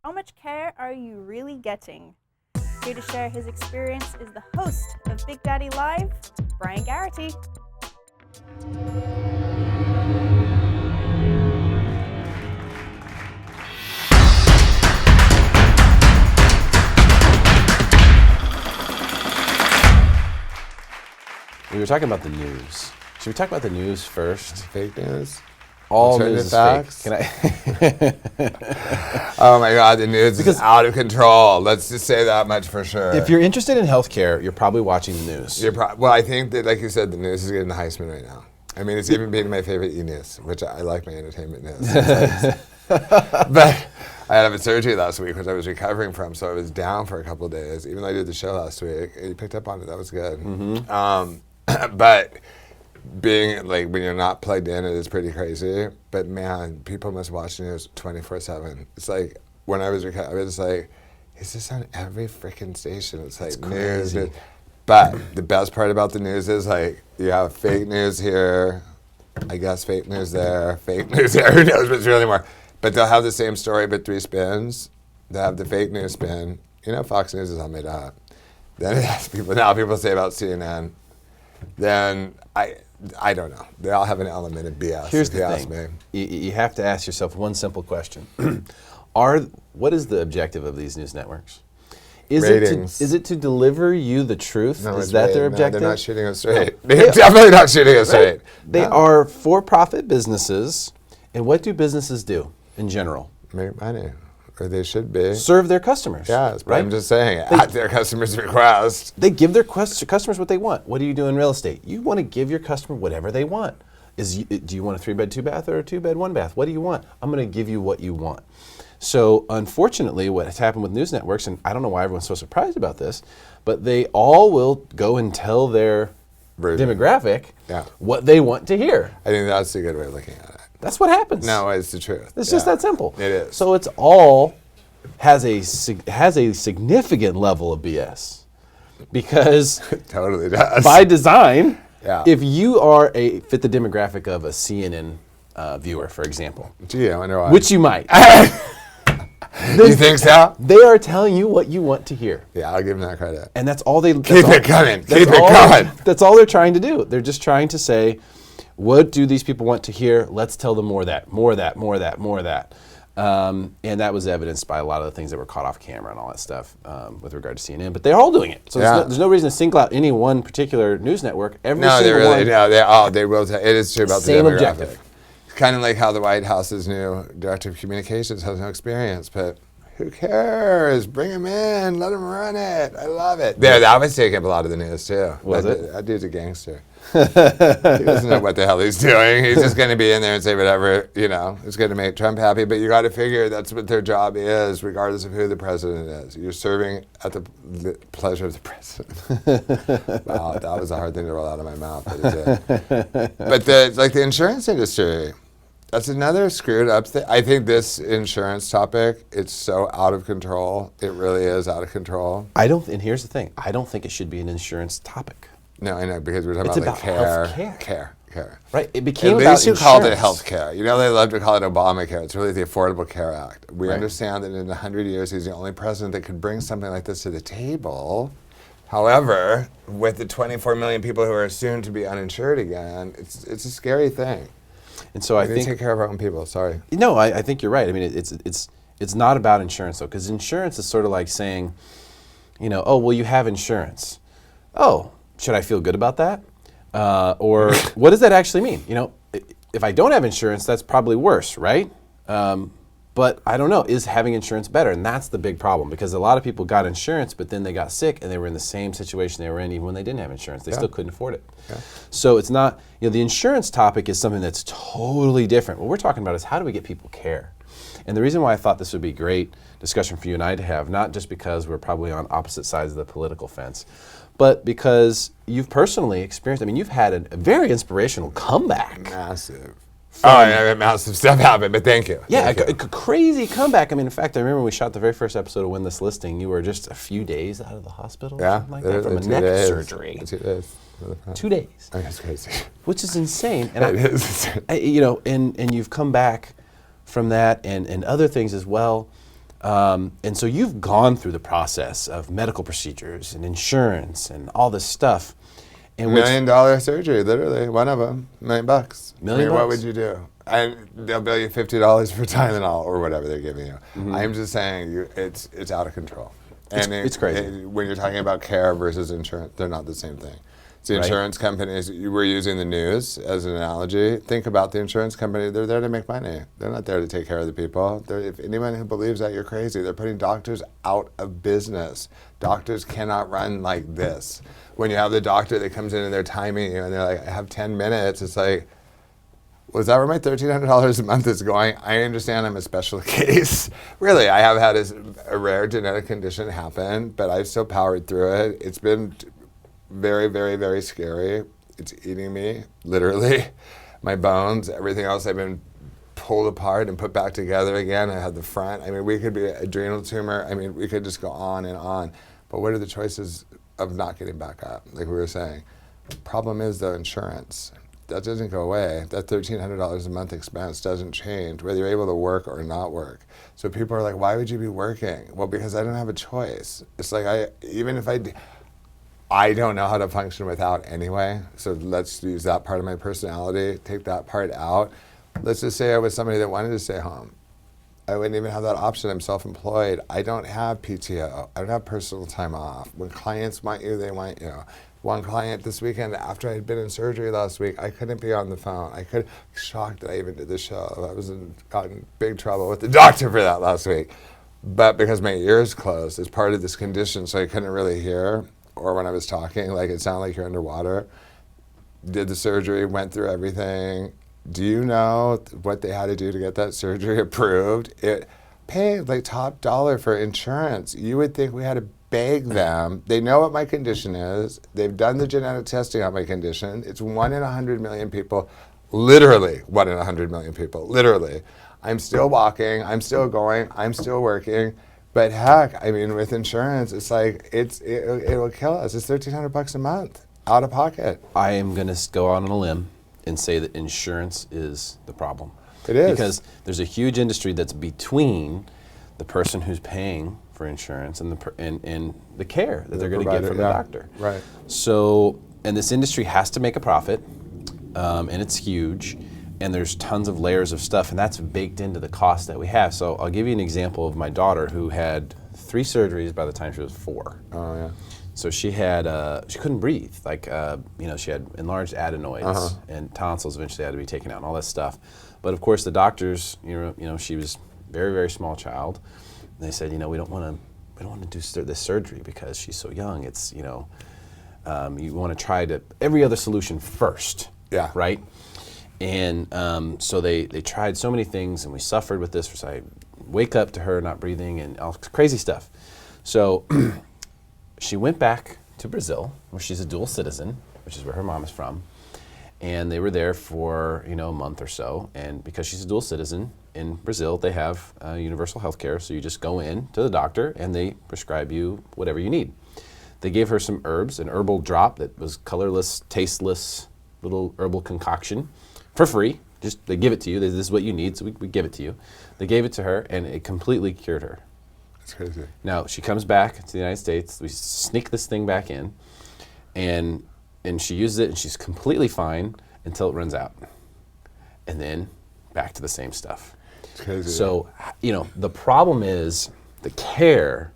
How much care are you really getting? Here to share his experience is the host of Big Daddy Live, Bryan Garrity. We were talking about the news. Should we talk about the news first? Fake news? All news is facts? fake. Can I? Oh my God, the news is out of control. Let's just say that much for sure. If you're interested in healthcare, you're probably watching the news. Well, I think that, like you said, the news is getting the Heisman right now. I mean, it's even beating my favorite e-news, which I like my entertainment news. But I had a surgery last week, which I was recovering from, so I was down for a couple of days. Even though I did the show last week, you picked up on it. That was good. But being like when you're not plugged in, it is pretty crazy. But man, people must watch the news 24/7. It's like when I was like, is this on every freaking station? It's like news. But the best part about the news is like you have fake news here, I guess fake news there, fake news there. Who knows what's really more? But they'll have the same story but 3 spins. They'll have the fake news spin. You know, Fox News is all made up. Then it has people say about CNN. Then I don't know. They all have an element of BS. Here's the thing. You have to ask yourself one simple question. What is the objective of these news networks? Ratings. Is it to deliver you the truth? No, is that their objective? No, they're not shooting us straight. They're definitely not shooting us straight. They are for-profit businesses. And what do businesses do in general? Make money. Or they should be. Serve their customers. Yeah, right? I'm just saying, at their customers' request. They give their customers what they want. What do you do in real estate? You want to give your customer whatever they want. Do you want a 3-bed, 2-bath or a 2-bed, 1-bath? What do you want? I'm going to give you what you want. So unfortunately, what has happened with news networks, and I don't know why everyone's so surprised about this, but they all will go and tell their demographic what they want to hear. I think that's a good way of looking at it. That's what happens. No, it's the truth. It's just that simple. It is. So it's all has a significant level of BS because it totally does. By design, if you are fit the demographic of a CNN viewer, for example, gee, I wonder why. Which you might. You think so? They are telling you what you want to hear. Yeah, I'll give them that credit. And that's all they keep it coming. Keep it coming. That's all they're trying to do. They're just trying to say, what do these people want to hear? Let's tell them more of that, more of that, more of that, more of that. And that was evidenced by a lot of the things that were caught off camera and all that stuff with regard to CNN. But they're all doing it. So there's no reason to single out any one particular news network. They will. It is true about the demographic. Same objective. Kind of like how the White House's new director of communications has no experience, but who cares? Bring him in, let him run it. I love it. That was taking up a lot of the news too. Was it? That dude's a gangster. He doesn't know what the hell he's doing. He's just going to be in there and say whatever, is going to make Trump happy. But you got to figure that's what their job is, regardless of who the president is. You're serving at the pleasure of the president. Wow, that was a hard thing to roll out of my mouth, but it did. But the insurance industry, that's another screwed up thing. I think this insurance topic, it's so out of control. It really is out of control. And here's the thing. I don't think it should be an insurance topic. No, I know, because we're talking about care. Right, it became about insurance. At least you called it health care. They love to call it Obamacare. It's really the Affordable Care Act. We understand that in 100 years, he's the only president that could bring something like this to the table. However, with the 24 million people who are soon to be uninsured again, it's a scary thing. And so I think take care of our own people. Sorry. No, I think you're right. I mean, it's not about insurance though, because insurance is sort of like saying, oh, well, you have insurance. Oh, should I feel good about that? Or what does that actually mean? If I don't have insurance, that's probably worse, right? But I don't know. Is having insurance better? And that's the big problem, because a lot of people got insurance, but then they got sick and they were in the same situation they were in even when they didn't have insurance. They still couldn't afford it. Yeah. So it's not, the insurance topic is something that's totally different. What we're talking about is how do we get people care? And the reason why I thought this would be great discussion for you and I to have, not just because we're probably on opposite sides of the political fence, but because you've personally experienced, you've had a very inspirational comeback. Massive. Massive stuff happened, but thank you. Yeah, a crazy comeback. In fact, I remember when we shot the very first episode of Win This Listing, you were just a few days out of the hospital or something like that from a neck surgery. 2 days. 2 days. That's crazy. Which is insane. And it is. And you've come back from that and other things as well. And so you've gone through the process of medical procedures and insurance and all this stuff. $1 million surgery, literally, one of them, $1 million bucks. $1 million what would you do? And they'll bill you $50 for Tylenol or whatever they're giving you. I'm just saying, it's out of control. And it's crazy. When you're talking about care versus insurance, they're not the same thing. The Right. insurance companies, you were using the news as an analogy. Think about the insurance company. They're there to make money. They're not there to take care of the people. If anyone who believes that, you're crazy. They're putting doctors out of business. Doctors cannot run like this. When you have the doctor that comes in and they're timing you and they're like, I have 10 minutes, it's like, was that where my $1,300 a month is going? I understand I'm a special case. Really, I have had a rare genetic condition happen, but I've still powered through it. It's been very, very, very scary. It's eating me, literally. My bones, everything else, I've been pulled apart and put back together again. I had the front. I mean, we could be an adrenal tumor. I mean, we could just go on and on. But what are the choices of not getting back up, like we were saying? Problem is, though, insurance. That doesn't go away. That $1,300 a month expense doesn't change, whether you're able to work or not work. So people are like, why would you be working? Well, because I don't have a choice. It's like, I don't know how to function without anyway, so let's use that part of my personality, take that part out. Let's just say I was somebody that wanted to stay home. I wouldn't even have that option. I'm self-employed. I don't have PTO. I don't have personal time off. When clients want you, they want you. One client this weekend, after I had been in surgery last week, I couldn't be on the phone. Shocked that I even did the show. Got in big trouble with the doctor for that last week. But because my ears closed as part of this condition, so I couldn't really hear. Or when I was talking, like it sounded like you're underwater. Did the surgery, went through everything. Do you know what they had to do to get that surgery approved? It paid like top dollar for insurance. You would think we had to beg them. They know what my condition is. They've done the genetic testing on my condition. It's 1 in 100 million people, literally 1 in 100 million people, literally. I'm still walking, I'm still going, I'm still working. But heck, I mean, with insurance, it's like, it will kill us. It's $1,300 a month, out of pocket. I am going to go out on a limb and say that insurance is the problem. It is. Because there's a huge industry that's between the person who's paying for insurance and the care that they're going to get from the doctor. Right. So, and this industry has to make a profit, and it's huge. And there's tons of layers of stuff, and that's baked into the cost that we have. So I'll give you an example of my daughter who had 3 surgeries by the time she was 4. Oh, yeah. So she had, she couldn't breathe. Like, she had enlarged adenoids and tonsils eventually had to be taken out and all that stuff. But of course the doctors, she was a very, very small child. And they said, we don't want to do this surgery because she's so young. It's, you want to try every other solution first. Yeah. Right? And so they tried so many things, and we suffered with this. So I wake up to her not breathing and all crazy stuff. So she went back to Brazil, where she's a dual citizen, which is where her mom is from. And they were there for a month or so. And because she's a dual citizen in Brazil, they have universal health care. So you just go in to the doctor, and they prescribe you whatever you need. They gave her some herbs, an herbal drop that was colorless, tasteless, little herbal concoction. For free, just they give it to you. This is what you need, so we give it to you. They gave it to her, and it completely cured her. That's crazy. Now she comes back to the United States. We sneak this thing back in, and she uses it, and she's completely fine until it runs out, and then back to the same stuff. It's crazy. So the problem is the care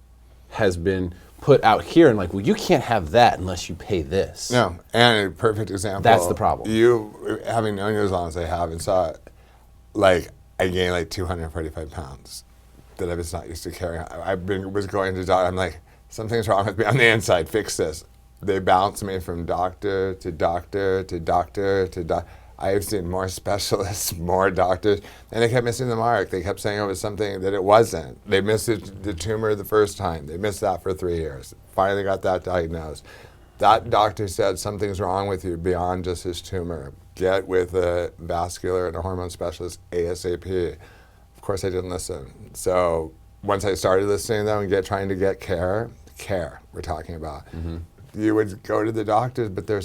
has been put out here, and like, well, you can't have that unless you pay this. No, and a perfect example. That's the problem. You, having known you as long as I have, and saw it, like, I gained like 245 pounds that I was not used to carrying. Was going to doctor. I'm like, something's wrong with me on the inside. Fix this. They bounce me from doctor to doctor to doctor to doctor. I have seen more specialists, more doctors, and they kept missing the mark. They kept saying it was something that it wasn't. They missed the tumor the first time. They missed that for 3 years. Finally got that diagnosed. That doctor said something's wrong with you beyond just his tumor. Get with a vascular and a hormone specialist ASAP. Of course, I didn't listen. So once I started listening, though, and trying to get care we're talking about. you would go to the doctors, but their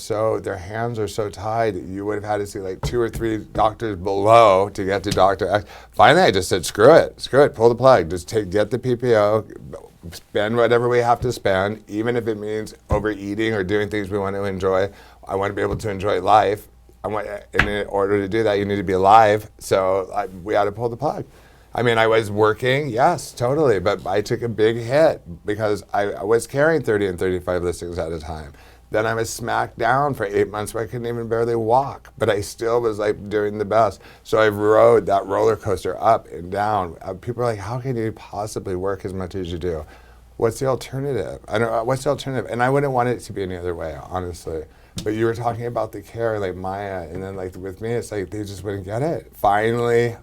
hands are so tied. You would have had to see like 2 or 3 doctors below to get to Dr. X. Finally, I just said, screw it, pull the plug. Just get the PPO, spend whatever we have to spend, even if it means overeating or doing things we want to enjoy. I want to be able to enjoy life. In order to do that, you need to be alive. So we had to pull the plug. I mean, I was working, yes, totally, but I took a big hit because I was carrying 30 and 35 listings at a time. Then I was smacked down for 8 months where I couldn't even barely walk, but I still was like doing the best. So I rode that roller coaster up and down. People are like, how can you possibly work as much as you do? What's the alternative? I don't know, what's the alternative? And I wouldn't want it to be any other way, honestly. But you were talking about the care, like Maya, and then like with me, it's like they just wouldn't get it. Finally,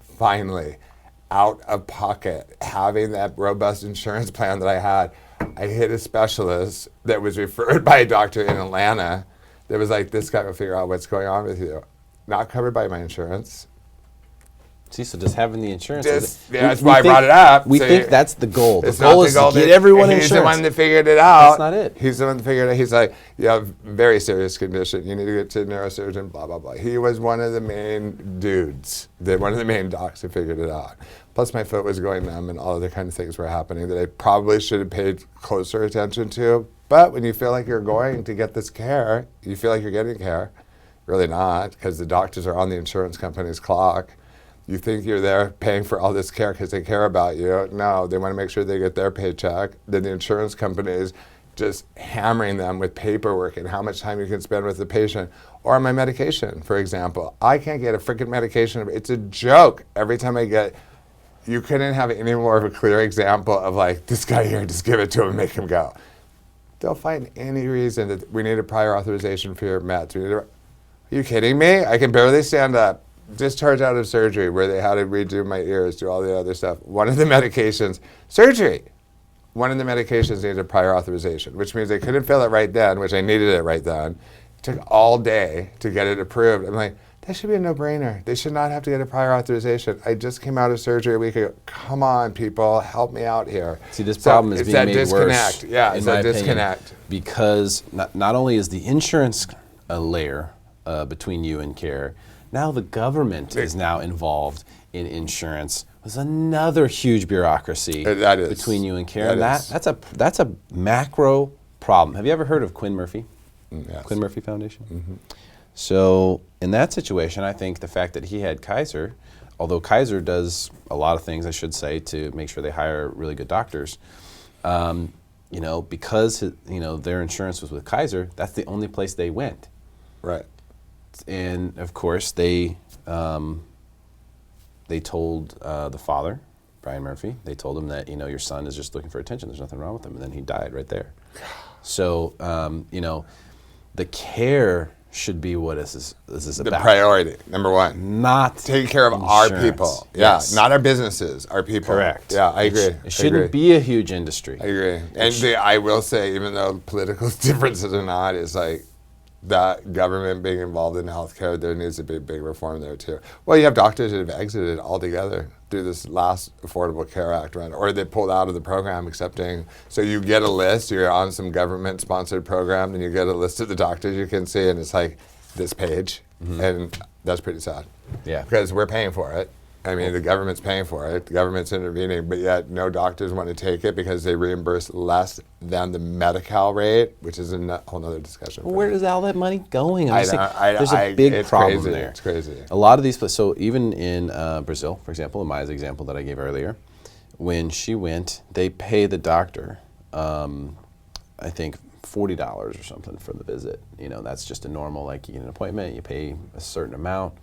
out of pocket, having that robust insurance plan that I had, I hit a specialist that was referred by a doctor in Atlanta that was like, this guy will figure out what's going on with you. Not covered by my insurance. See, so just having the insurance. That's why I brought it up. We think that's the goal. The It's goal not is the goal to get that- everyone He's insurance. the one that figured it out. That's not it. He's the one that figured it out. He's like, you have a very serious condition. You need to get to a neurosurgeon, blah, blah, blah. He was one of the main dudes, one of the main docs that figured it out. Plus my foot was going numb and all other kind of things were happening that I probably should have paid closer attention to. But when you feel like you're going to get this care, you feel like you're getting care. Really not, because the doctors are on the insurance company's clock. You think you're there paying for all this care because they care about you. No, they want to make sure they get their paycheck. Then the insurance company is just hammering them with paperwork and how much time you can spend with the patient. Or my medication, for example. I can't get a freaking medication. It's a joke every time I get. You couldn't have any more of a clear example of like, this guy here, just give it to him and make him go. They'll find any reason that we need a prior authorization for your meds. Are you kidding me? I can barely stand up. Discharged out of surgery where they had to redo my ears, do all the other stuff. One of the medications, surgery. One of the medications needed a prior authorization, which means they couldn't fill it right then, which I needed it right then. It took all day to get it approved. I'm like, that should be a no-brainer. They should not have to get a prior authorization. I just came out of surgery a week ago. Come on, people, help me out here. See, this problem is being made worse. Yeah, in it's my that disconnect. opinion, because not only is the insurance a layer between you and care, now the government is now involved in insurance. There's another huge bureaucracy between you and care. That's a macro problem. Have you ever heard of Quinn Murphy? Yes. Quinn Murphy Foundation? Mm-hmm. So in that situation, I think the fact that he had Kaiser, although Kaiser does a lot of things, I should say, to make sure they hire really good doctors, because their insurance was with Kaiser, that's the only place they went. Right. And of course, they told the father, Bryan Murphy, they told him that your son is just looking for attention. There's nothing wrong with him, and then he died right there. So the care should be what this is about. The priority, number one. Not taking care of insurance. our people. Yeah, Yes. not our businesses, our people. Correct. Yeah, I agree. It shouldn't be a huge industry. I agree. And I will say, even though political differences are not, it's like that government being involved in healthcare, there needs to be a big reform there too. Well, you have doctors that have exited altogether through this last Affordable Care Act, right? Or they pulled out of the program accepting. So you get a list, you're on some government-sponsored program, and you get a list of the doctors you can see, and it's like this page, and that's pretty sad. Yeah. Because we're paying for it. I mean, the government's paying for it, the government's intervening, but yet no doctors want to take it because they reimburse less than the Medi-Cal rate, which is a whole other discussion. Where is all that money going? There's a big problem crazy. there. It's crazy. A lot of these places, so even in Brazil, for example, in Maya's example that I gave earlier, when she went, they pay the doctor, I think, $40 or something for the visit. That's just a normal, like you get an appointment, you pay a certain amount.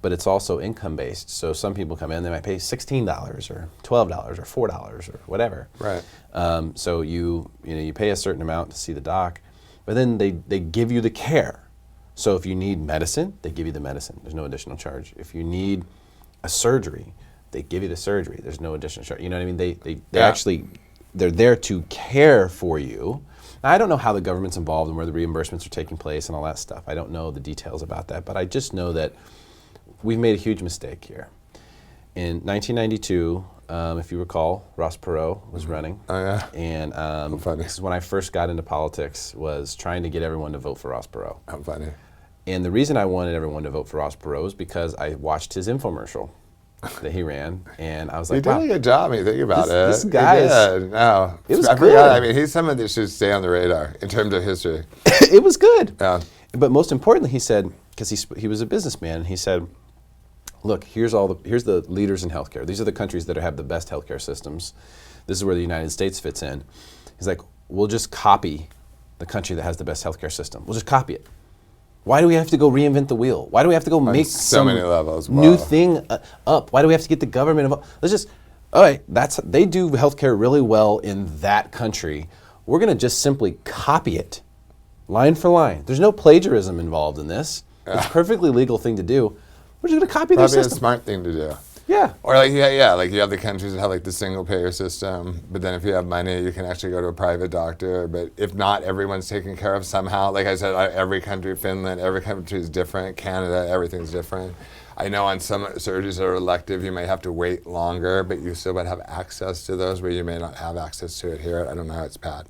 But it's also income-based. So some people come in, they might pay $16 or $12 or $4 or whatever. Right. So you pay a certain amount to see the doc, but then they give you the care. So if you need medicine, they give you the medicine. There's no additional charge. If you need a surgery, they give you the surgery. There's no additional charge. You know what I mean? They're there to care for you. Now, I don't know how the government's involved and where the reimbursements are taking place and all that stuff. I don't know the details about that, but I just know that we've made a huge mistake here. In 1992, if you recall, Ross Perot was running. Oh, yeah? And funny. this is when I first got into politics, was trying to get everyone to vote for Ross Perot. How funny. And the reason I wanted everyone to vote for Ross Perot is because I watched his infomercial that he ran, and I was like, He did a good job when you think about it. This guy is... No. It was I good. forgot. I mean, he's someone that should stay on the radar in terms of history. It was good. Yeah. But most importantly, he said, because he was a businessman, and he said, look, here's the leaders in healthcare. These are the countries that have the best healthcare systems. This is where the United States fits in. He's like, we'll just copy the country that has the best healthcare system. We'll just copy it. Why do we have to go reinvent the wheel? Why do we have to go make so many levels. new thing up? Why do we have to get the government involved? Let's just, all right, they do healthcare really well in that country. We're going to just simply copy it, line for line. There's no plagiarism involved in this. It's a perfectly legal thing to do. We're just going to copy their Probably system. a smart thing to do. Yeah. Or like, like you have the countries that have like the single payer system, but then if you have money, you can actually go to a private doctor. But if not, everyone's taken care of somehow. Like I said, every country, Finland, every country is different. Canada, everything's different. I know on some surgeries that are elective, you may have to wait longer, but you still would have access to those where you may not have access to it here. I don't know how it's bad.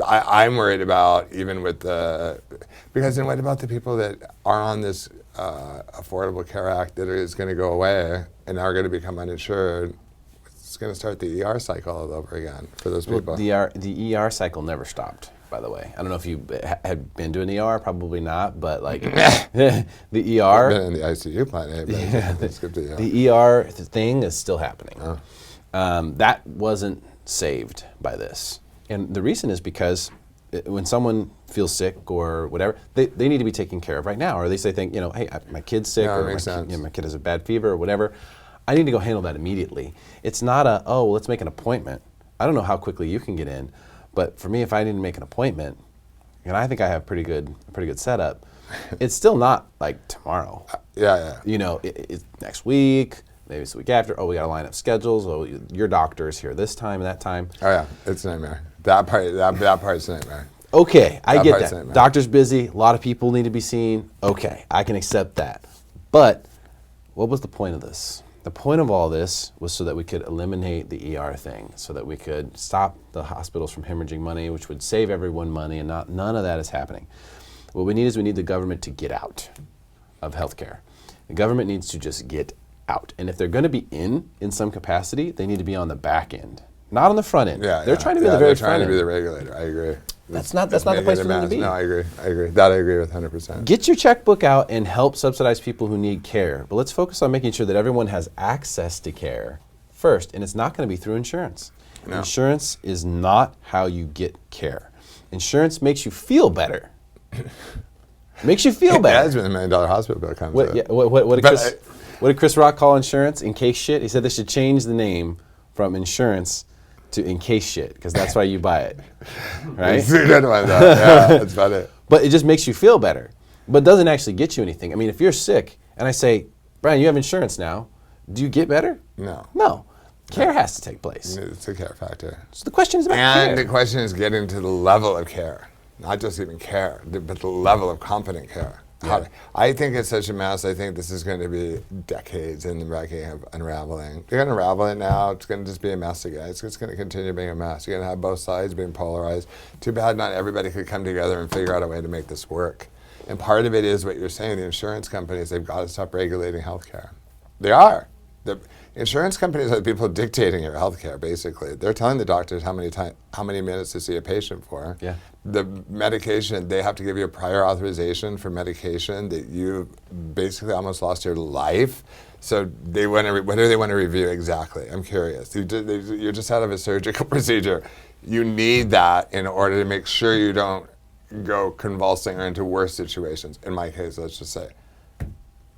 I'm worried about even with because then what about the people that are on this Affordable Care Act that is going to go away and are going to become uninsured? It's going to start the ER cycle all over again for those people. Well, the ER cycle never stopped, by the way. I don't know if you had been to an ER, probably not, but like the ER. I've been in the ICU planet, but let's skip the ER. The ER thing is still happening. That wasn't saved by this. And the reason is because when someone feels sick or whatever, they need to be taken care of right now. Or at least they think, hey, my kid's sick, or my kid has a bad fever or whatever. I need to go handle that immediately. It's not let's make an appointment. I don't know how quickly you can get in, but for me, if I need to make an appointment, and I think I have a pretty good setup, it's still not like tomorrow. It's next week. Maybe it's the week after. Oh, we got to line up schedules. Oh, your doctor is here this time and that time. Oh yeah, it's a nightmare. That part's a nightmare. Okay, I get that. Nightmare. Doctor's busy. A lot of people need to be seen. Okay, I can accept that. But what was the point of this? The point of all this was so that we could eliminate the ER thing, so that we could stop the hospitals from hemorrhaging money, which would save everyone money, and none of that is happening. What we need is the government to get out of healthcare. The government needs to just get out. And if they're going to be in some capacity, they need to be on the back end, not on the front end. They're trying to be the very front end. They're trying to be the regulator. I agree. That's not the place for them to be. No, I agree. That I agree with 100%. Get your checkbook out and help subsidize people who need care. But let's focus on making sure that everyone has access to care first. And it's not going to be through insurance. No. Insurance is not how you get care. Insurance makes you feel better. Makes you feel better. That's when the $1 million hospital bill comes What did Chris Rock call insurance? In case shit? He said they should change the name from insurance to in case shit, because that's why you buy it. Right? That's about it. But it just makes you feel better. But it doesn't actually get you anything. I mean, if you're sick and I say, Bryan, you have insurance now, do you get better? No. No. Care has to take place. It's a care factor. So the question is about care. And the question is getting to the level of care. Not just even care, but the level of competent care. Yeah. I think it's such a mess. I think this is going to be decades in the making of unraveling. You're going to unravel it now. It's going to just be a mess again. It's just going to continue being a mess. You're going to have both sides being polarized. Too bad not everybody could come together and figure out a way to make this work. And part of it is what you're saying. The insurance companies, they've got to stop regulating healthcare. They are. The insurance companies are the people dictating your healthcare, basically. They're telling the doctors how many minutes to see a patient for. Yeah. The medication, they have to give you a prior authorization for medication that you basically almost lost your life. So they want to, what do they want to review exactly? I'm curious. You're just out of a surgical procedure. You need that in order to make sure you don't go convulsing or into worse situations. In my case, let's just say.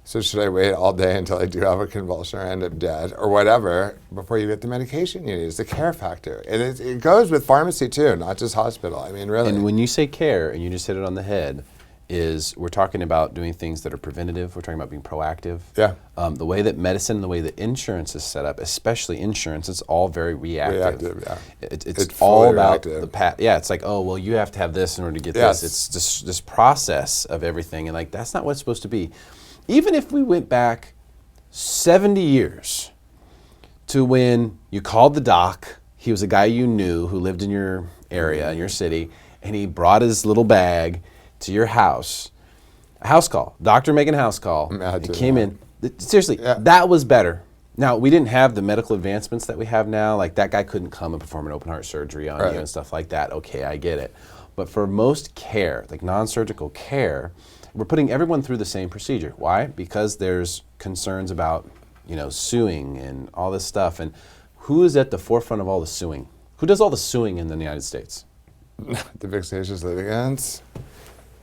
So should I wait all day until I do have a convulsion or end up dead or whatever before you get the medication you need? It's the care factor. And it goes with pharmacy too, not just hospital. I mean, really. And when you say care, and you just hit it on the head, we're talking about doing things that are preventative. We're talking about being proactive. Yeah. The way that medicine, the way that insurance is set up, especially insurance, it's all very reactive. Yeah. It's all about reactive. the path. Yeah, it's like, oh, well, you have to have this in order to get this. It's this process of everything, and like that's not what it's supposed to be. Even if we went back 70 years, to when you called the doc. He was a guy you knew who lived in your area, in your city, and he brought his little bag to your house. A house call. Doctor making a house call. Imagine It came that. in. Seriously, that was better. Now, we didn't have the medical advancements that we have now. Like, that guy couldn't come and perform an open heart surgery on you and stuff like that. Okay, I get it. But for most care, like non-surgical care, we're putting everyone through the same procedure. Why? Because there's concerns about, suing and all this stuff. And who is at the forefront of all the suing? Who does all the suing in the United States? The vexatious litigants.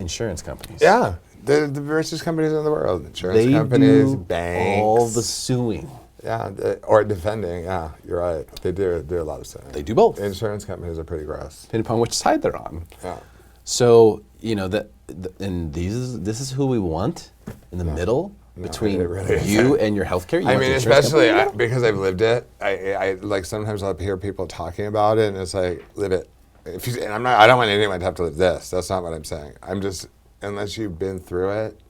Insurance companies. Yeah, the richest companies in the world. Insurance They companies, do banks. all the suing. Yeah, or defending. Yeah, you're right. They do a lot of stuff. They do both. Insurance companies are pretty gross. Depending upon which side they're on. Yeah. So, and this is who we want in the middle between it really you and your healthcare. You I want mean, the insurance especially company? because I've lived it. I like sometimes I'll hear people talking about it, and it's like live it. And I don't want anyone to have to live this. That's not what I'm saying. I'm just unless you've been through it,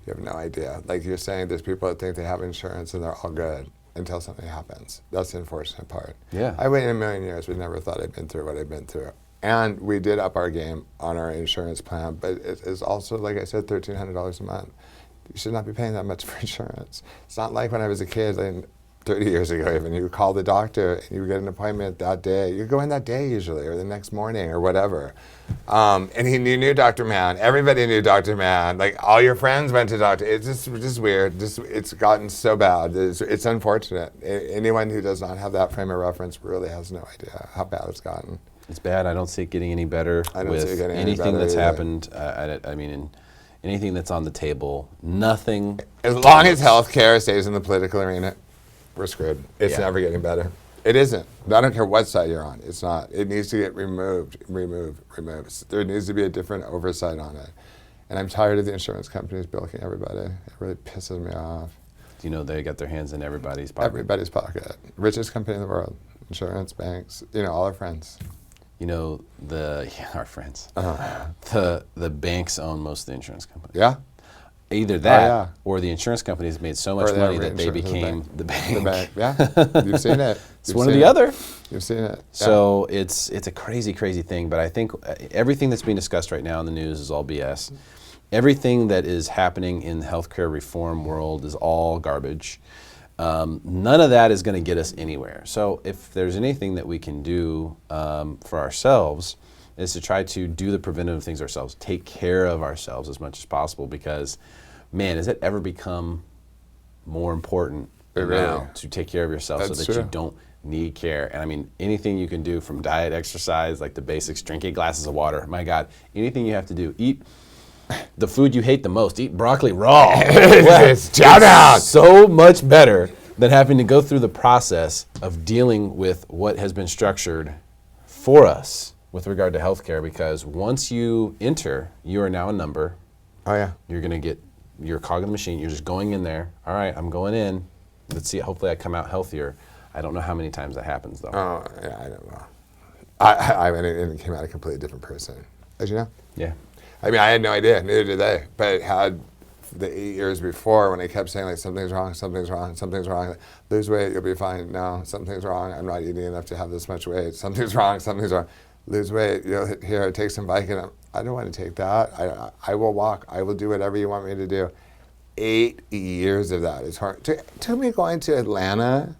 you have no idea. Like you're saying, there's people that think they have insurance and they're all good until something happens. That's the unfortunate part. Yeah. I waited a million years. We never thought I'd been through what I've been through. And we did up our game on our insurance plan, but it is also, like I said, $1,300 a month. You should not be paying that much for insurance. It's not like when I was a kid, like 30 years ago even, you would call the doctor and you would get an appointment that day. You go in that day usually, or the next morning, or whatever. And you knew Dr. Mann. Everybody knew Dr. Mann. Like all your friends went to Dr. It's just weird. It's gotten so bad. It's unfortunate. Anyone who does not have that frame of reference really has no idea how bad it's gotten. It's bad. I don't see it getting any better I don't see with it getting any anything better that's either. happened. I mean, anything that's on the table, nothing. As long as healthcare stays in the political arena, we're screwed. It's Yeah. never getting better. It isn't. I don't care what side you're on. It's not. It needs to get removed. There needs to be a different oversight on it. And I'm tired of the insurance companies bilking everybody. It really pisses me off. They got their hands in everybody's pocket. Everybody's pocket. Richest company in the world. Insurance, banks, all our friends. Our friends. Uh-huh. The banks own most of the insurance companies. Yeah? Either that, yeah. or the insurance companies made so Or much they money have that they reinsurance became of the bank. The bank. Yeah. You've seen it. It's one or the other. You've seen it. Yeah. So it's a crazy, crazy thing. But I think everything that's being discussed right now in the news is all BS. Everything that is happening in the healthcare reform world is all garbage. None of that is going to get us anywhere. So if there's anything that we can do for ourselves, is to try to do the preventative things ourselves, take care of ourselves as much as possible, because, man, has it ever become more important now to take care of yourself so that you don't need care? And I mean, anything you can do from diet, exercise, like the basics, drinking glasses of water, my God, anything you have to do, eat the food you hate the most, eat broccoli raw. It's so much better than having to go through the process of dealing with what has been structured for us with regard to healthcare, because once you enter, you are now a number. Oh, yeah. You're going to get your cog in the machine. You're just going in there. All right, I'm going in. Let's see. Hopefully I come out healthier. I don't know how many times that happens, though. Oh, yeah, I don't know. I went in and came out a completely different person, as you know. Yeah. I mean, I had no idea. Neither did they. But had the 8 years before, when they kept saying, like, something's wrong, like, lose weight, you'll be fine. No, something's wrong. I'm not eating enough to have this much weight. Something's wrong. Lose weight. Here, take some Vicodin. I don't want to take that. I will walk. I will do whatever you want me to do. 8 years of that is hard. To me, going to Atlanta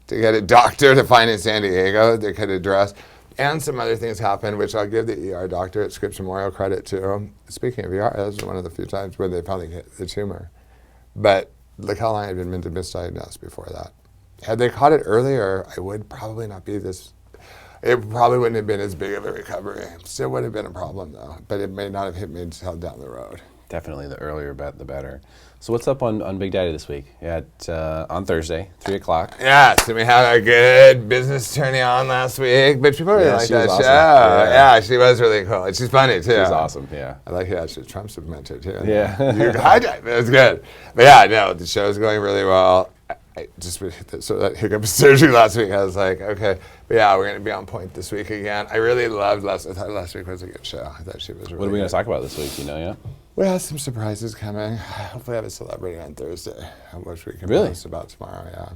to get a doctor to find in San Diego that could address. And some other things happened, which I'll give the ER doctor at Scripps Memorial credit to. Speaking of ER, that was one of the few times where they finally hit the tumor. But look how long I'd been misdiagnosed before that. Had they caught it earlier, I would probably not be this. It probably wouldn't have been as big of a recovery. Still would have been a problem, though. But it may not have hit me until down the road. Definitely, the earlier the better. So what's up on Big Daddy this week? On Thursday, 3 o'clock. Yes, and we had a good business attorney on last week, but people really like she that was show. awesome. Yeah, she was really cool. And she's funny, too. She's awesome, yeah. I like how actually Trump's mentored, too. Yeah. You hijacked it. It was good. But yeah, no, the show's going really well. I just so that hiccup surgery last week, I was like, okay. But yeah, we're going to be on point this week again. I really loved I thought last week was a good show. I thought she was really What are we going good. to talk about this week, yeah? We have some surprises coming. Hopefully I have a celebrity on Thursday, which we can Really? post about tomorrow, yeah.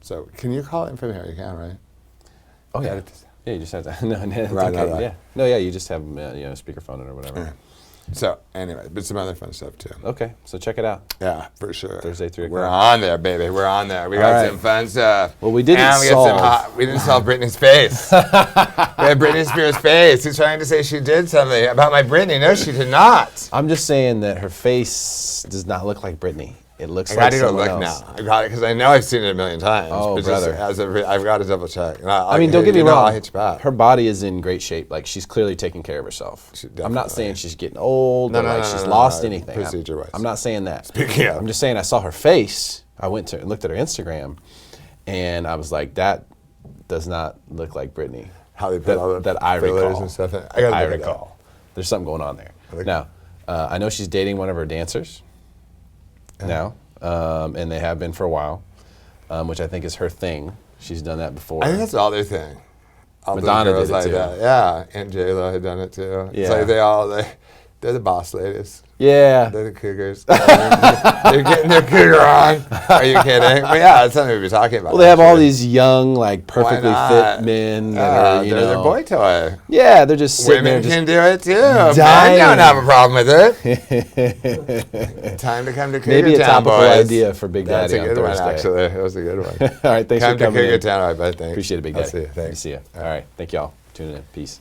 So can you call in from here? You can, right? Oh yeah. Edit this. Yeah, you just have to. No, it's Right, okay. right. Yeah. No, yeah, you just have speakerphone it or whatever. Yeah. So anyway, but some other fun stuff too. Okay, so check it out. Yeah, for sure. Thursday, 3 We're o'clock. on there, baby. We're on there. We All got right. some fun stuff. Well, we didn't and we got some solve- we didn't solve Britney's face. We had Britney Spears' face. He's trying to say she did something about my Britney. No, she did not. I'm just saying that her face does not look like Britney. It looks I like got to go someone look else. now. I got it because I know I've seen it a million times. Oh, but brother. I've got to double check. And I mean, don't get me you know, wrong. I'll hit you back. Her body is in great shape. Like, she's clearly taking care of herself. She I'm not definitely- saying she's getting old No, or no, like no, she's no, lost no, anything. procedure-wise. I'm not saying that. Speaking of. I'm just saying I saw her face. I went to and looked at her Instagram, and I was like, that does not look like Britney. How they put all the that I fillers recall. and stuff in. I gotta look at recall. There's something going on there. look- Now, I know she's dating one of her dancers now, and they have been for a while, which I think is her thing. She's done that before. I think that's all their thing. All those Madonna girls did it like too. that. Yeah, and J-Lo had done it too. It's Yeah. like they're the boss ladies. Yeah. They're the cougars. They're getting their cougar on. Are you kidding? But yeah, that's something we'd be talking about. Well, they have all actually. these young, like perfectly Why fit not? men that Yeah, are, you they're their know, boy toy. yeah, they're just sitting Women there, can do it too. Men dying. don't have a problem with it. Time to come to Cougar maybe a Town, topical boys. idea for Big That's Daddy a on good one, Thursday. actually. That was a good one. All right, thanks Come for to coming Cougar in. Town. All right, bud. Thanks. Appreciate it, Big I'll Daddy. see you. Good to Thanks. see you. All right, thank y'all. Tuning in. Peace.